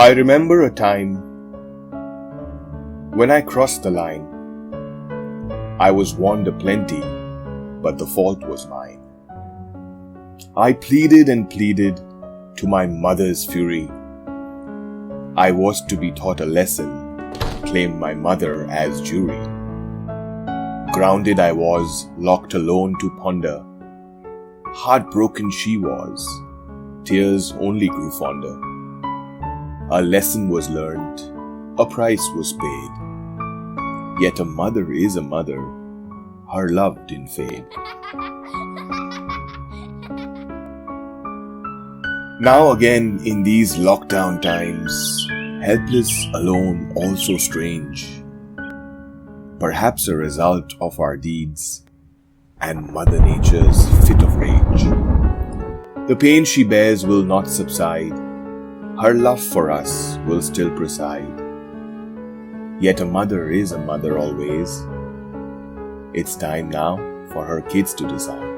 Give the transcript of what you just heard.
I remember a time when I crossed the line. I was warned aplenty, but the fault was mine. I pleaded and pleaded to my mother's fury. I was to be taught a lesson, claimed my mother as jury. Grounded I was, locked alone to ponder. Heartbroken she was, tears only grew fonder. A lesson was learned, a price was paid. Yet a mother is a mother, her love didn't fade. Now again in these lockdown times, helpless, alone, also strange. Perhaps a result of our deeds and Mother Nature's fit of rage. The pain she bears will not subside, her love for us will still preside. Yet a mother is a mother always. It's time now for her kids to decide.